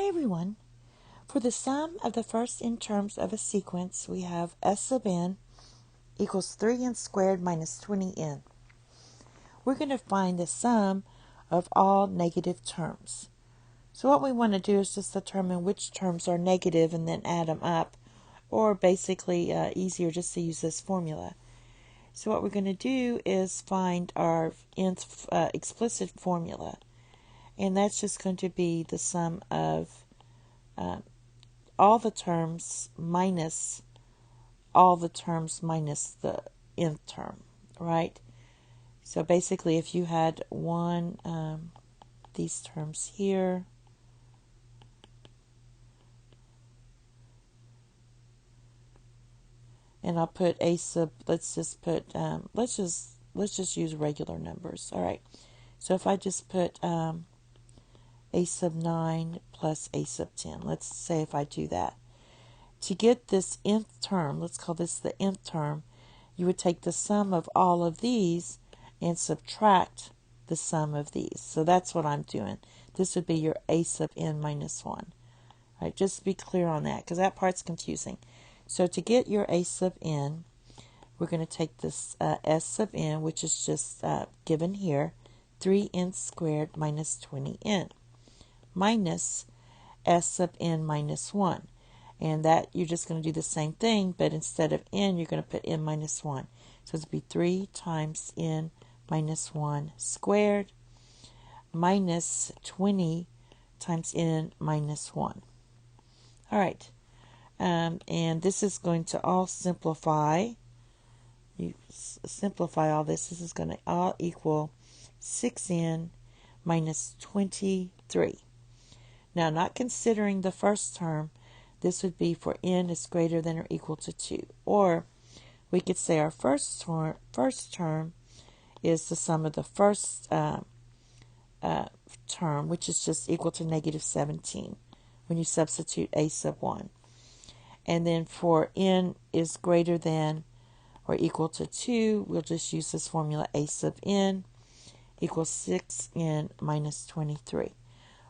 everyone. For the sum of the first n terms of a sequence, we have s sub n equals 3n squared minus 20n. We're going to find the sum of all negative terms. So what we want to do is just determine which terms are negative and then add them up, or basically easier just to use this formula. So what we're going to do is find our nth explicit formula, and that's just going to be the sum of all the terms minus all the terms minus the nth term, right? So basically, if you had these terms here, and I'll put a sub. Let's just use regular numbers. All right. So if I just put a sub 9 plus a sub 10, let's say if I do that. To get this nth term, let's call this the nth term, you would take the sum of all of these and subtract the sum of these. So that's what I'm doing. This would be your a sub n minus 1. All right, just to be clear on that, because that part's confusing. So to get your a sub n, we're going to take this s sub n, which is just given here, 3n squared minus 20n, minus s sub n minus 1. And that you're just going to do the same thing, but instead of n, you're going to put n minus 1. So it's going to be 3 times n minus 1 squared minus 20 times n minus 1. All right. And this is going to all simplify. You simplify all this. This is going to all equal 6n minus 23. Now, not considering the first term, this would be for n is greater than or equal to 2. Or we could say our first term is the sum of the first term, which is just equal to negative 17 when you substitute a sub 1. And then for n is greater than or equal to 2, we'll just use this formula a sub n equals 6n minus 23.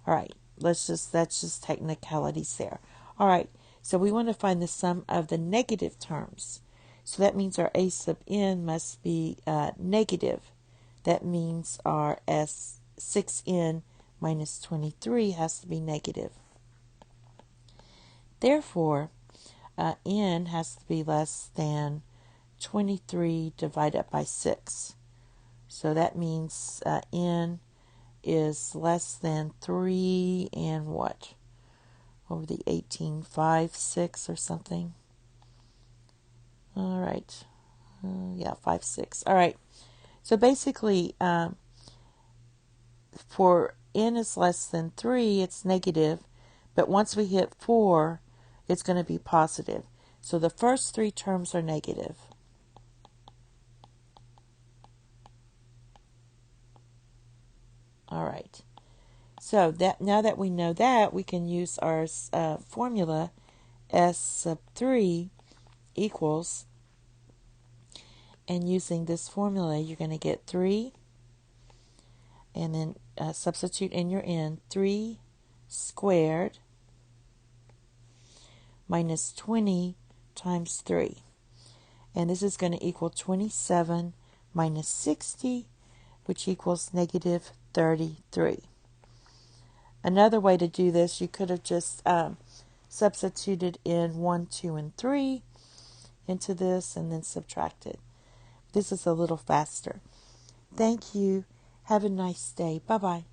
All right, that's just technicalities there. All right, so we want to find the sum of the negative terms. So that means our a sub n must be negative. That means our 6n minus 23 has to be negative. Therefore, n has to be less than 23 divided by 6. So that means n is less than 3 and what? Over the 18, 5, 6 or something. All right. Yeah, 5, 6. All right. So basically, for n is less than 3, it's negative. But once we hit 4, it's going to be positive. So the first 3 terms are negative. All right. So that now that we know that, we can use our formula s sub 3 equals, and using this formula, you're going to get 3, and then substitute in your n, 3 squared minus 20 times 3. And this is going to equal 27 minus 60, which equals negative 33. Another way to do this, you could have just substituted in 1, 2, and 3 into this and then subtracted. This is a little faster. Thank you. Have a nice day. Bye-bye.